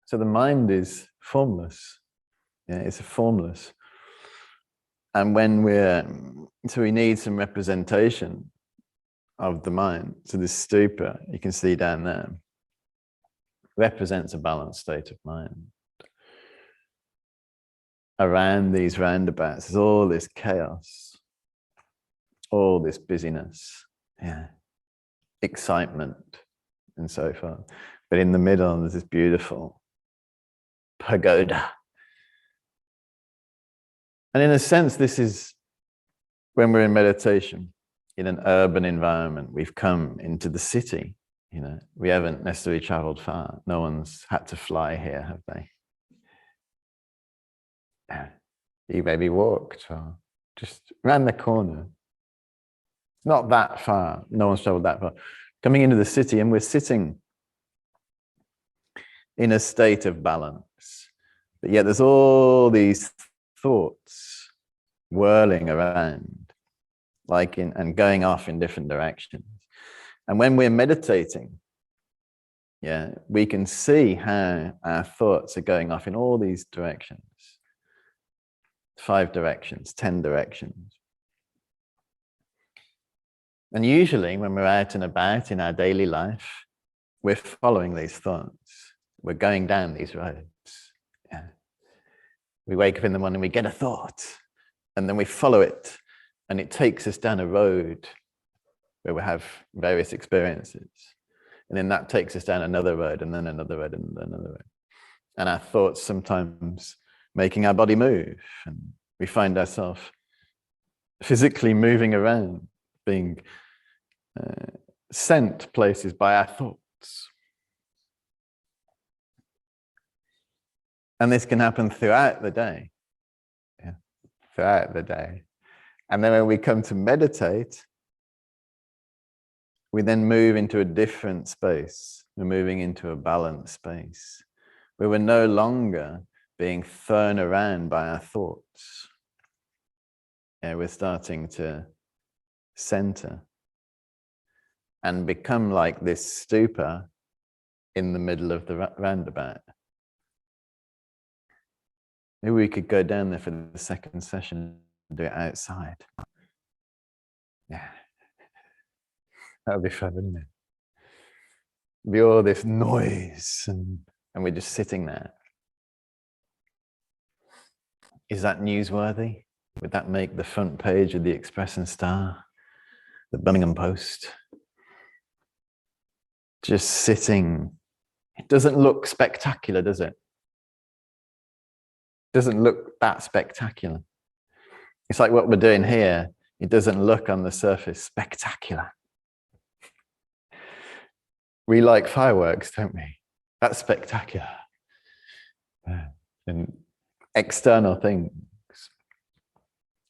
So the mind is formless. Yeah, it's formless. And when we need some representation of the mind. So this stupa, you can see down there, represents a balanced state of mind. Around these roundabouts, there's all this chaos, all this busyness, yeah, excitement, and so forth. But in the middle, there's this beautiful pagoda. And in a sense, this is when we're in meditation, in an urban environment. We've come into the city, you know, we haven't necessarily traveled far. No one's had to fly here, have they? You maybe walked or just around the corner. It's not that far. No one's traveled that far. Coming into the city, and we're sitting in a state of balance. But yet there's all these thoughts whirling around, like and going off in different directions. And when we're meditating, yeah, we can see how our thoughts are going off in all these directions. 5 directions, 10 directions. And usually when we're out and about in our daily life, we're following these thoughts. We're going down these roads. Yeah. We wake up in the morning, we get a thought, and then we follow it, and it takes us down a road where we have various experiences. And then that takes us down another road, and then another road, and then another road. And our thoughts sometimes making our body move, and we find ourselves physically moving around, being sent places by our thoughts. And this can happen throughout the day, yeah, throughout the day. And then when we come to meditate, we then move into a different space. We're moving into a balanced space where we're no longer being thrown around by our thoughts. Yeah, we're starting to center and become like this stupa in the middle of the roundabout. Maybe we could go down there for the second session and do it outside. Yeah. That would be fun, wouldn't it? Be all this noise and we're just sitting there. Is that newsworthy? Would that make the front page of the Express and Star, the Birmingham Post? Just sitting. It doesn't look spectacular, does it? It doesn't look that spectacular. It's like what we're doing here. It doesn't look on the surface spectacular. We like fireworks, don't we? That's spectacular. And external things.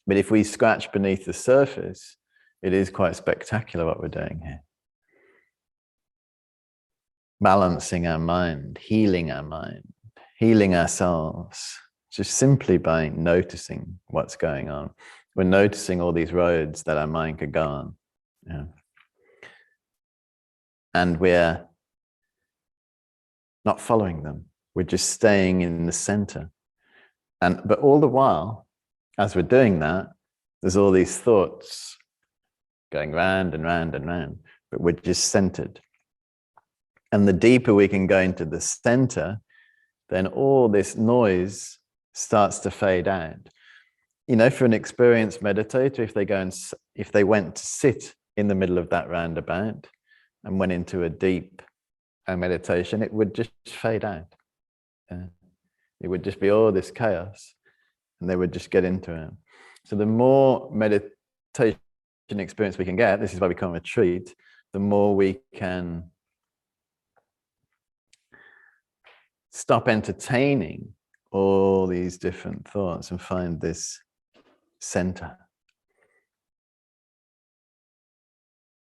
But if we scratch beneath the surface, it is quite spectacular what we're doing here. Balancing our mind, healing ourselves, just simply by noticing what's going on. We're noticing all these roads that our mind could go on. Yeah. And we're not following them. We're just staying in the center. But all the while, as we're doing that, there's all these thoughts going round and round and round, but we're just centered. And the deeper we can go into the center, then all this noise starts to fade out. You know, for an experienced meditator, if they went to sit in the middle of that roundabout and went into a deep meditation, it would just fade out. It would just be all this chaos, and they would just get into it. So the more meditation experience we can get, this is why we come retreat, the more we can stop entertaining all these different thoughts and find this center.